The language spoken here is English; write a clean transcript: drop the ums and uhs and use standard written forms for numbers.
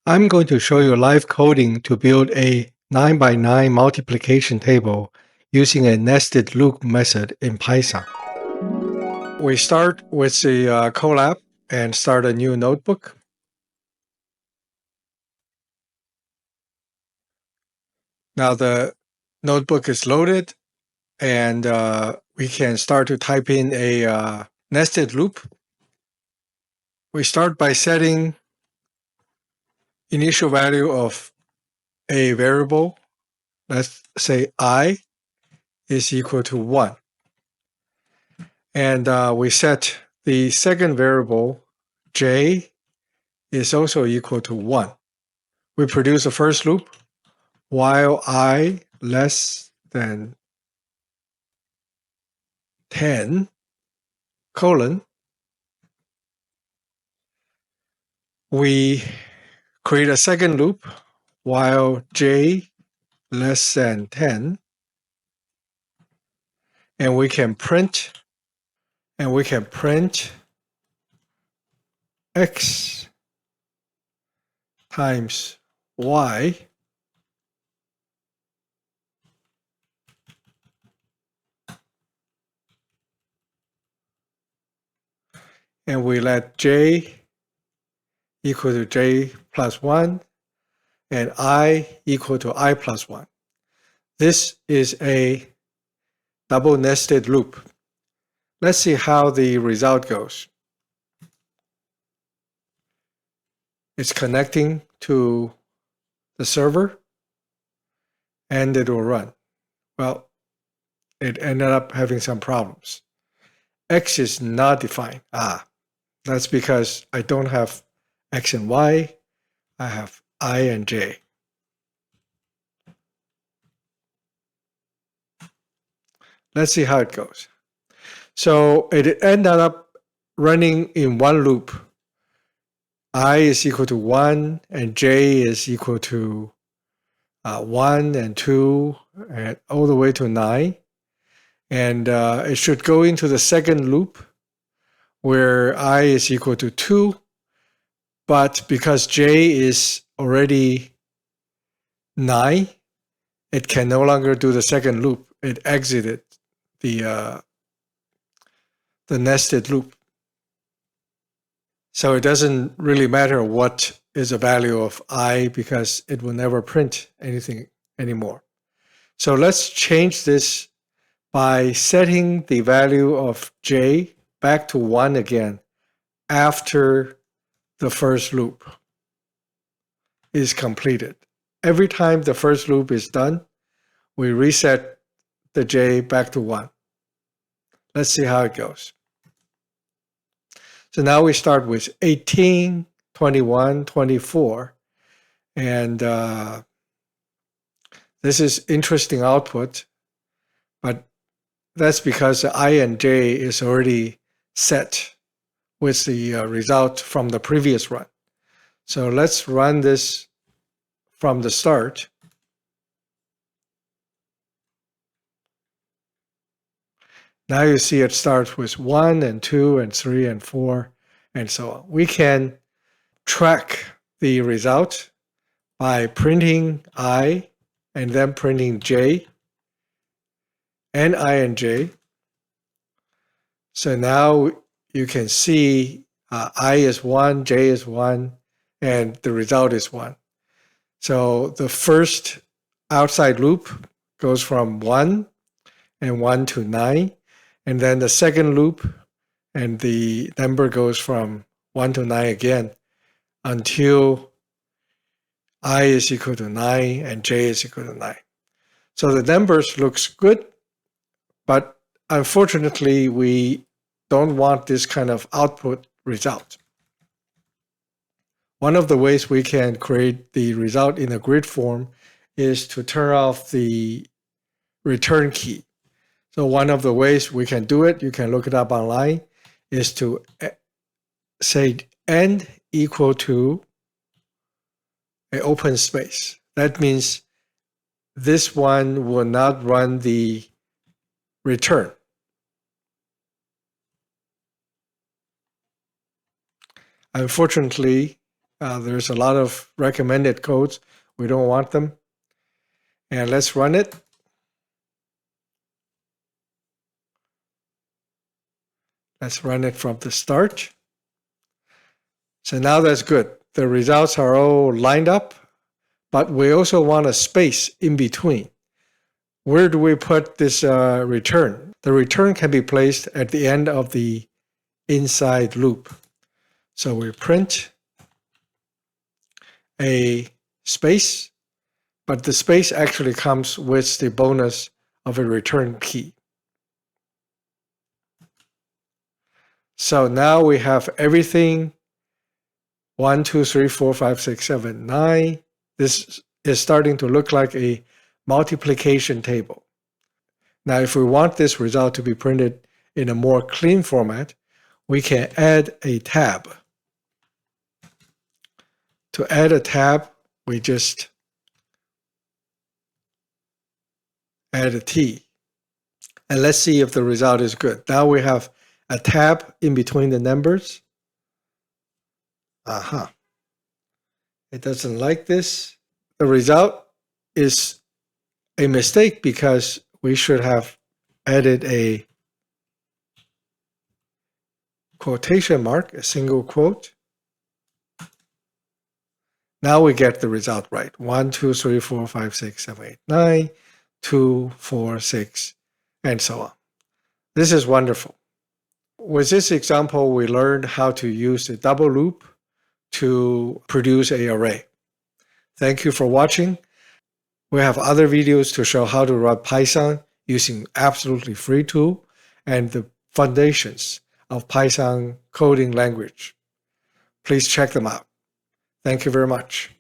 I'm going to show you live coding to build a 9 by 9 multiplication table using a nested loop method in Python. We start with the Colab and start a new notebook. Now the notebook is loaded and we can start to type in a nested loop. We start by setting initial value of a variable. Let's say I is equal to 1. And we set the second variable, j, is also equal to 1. We produce a first loop while I less than 10, colon. We create a second loop while j less than 10, and we can print x times y and we let j equal to j plus 1 and I equal to I plus 1. This is a double nested loop. Let's see how the result goes. It's connecting to the server and it will run. Well, it ended up having some problems. X is not defined. That's because I don't have X and Y. I have I and J. Let's see how it goes. So it ended up running in one loop. I is equal to 1 and J is equal to 1 and 2 and all the way to 9. And it should go into the second loop where I is equal to 2. But because J is already 9, it can no longer do the second loop. It exited the nested loop. So it doesn't really matter what is the value of I because it will never print anything anymore. So let's change this by setting the value of j back to 1 again after the first loop is completed. Every time the first loop is done, we reset the j back to 1. Let's see how it goes. So now we start with 18, 21, 24. And this is interesting output, but that's because the I and J is already set with the result from the previous run. So let's run this from the start. Now you see it starts with 1 and 2 and 3 and 4 and so on. We can track the result by printing I and then printing J and I and J. So now you can see I is 1, J is 1, and the result is 1. So the first outside loop goes from 1 and 1 to 9. And then the second loop and the number goes from 1 to 9 again until I is equal to 9 and J is equal to 9. So the numbers looks good, but unfortunately we don't want this kind of output result. One of the ways we can create the result in a grid form is to turn off the return key. So one of the ways we can do it, you can look it up online, is to say end equal to an open space. That means this one will not run the return. Unfortunately, There's a lot of recommended codes. We don't want them. And let's run it. Let's run it from the start. So now that's good. The results are all lined up, but we also want a space in between. Where do we put this return? The return can be placed at the end of the inside loop. So we print a space, but the space actually comes with the bonus of a return key. So now we have everything 1, 2, 3, 4, 5, 6, 7, 9. This is starting to look like a multiplication table. Now, if we want this result to be printed in a more clean format, we can add a tab. To add a tab, we just add a T. And let's see if the result is good. Now we have a tab in between the numbers. Aha. It doesn't like this. The result is a mistake because we should have added a quotation mark, a single quote. Now we get the result right. 1, 2, 3, 4, 5, 6, 7, 8, 9, 2, 4, 6, and so on. This is wonderful. With this example, we learned how to use a double loop to produce an array. Thank you for watching. We have other videos to show how to run Python using absolutely free tool and the foundations of Python coding language. Please check them out. Thank you very much.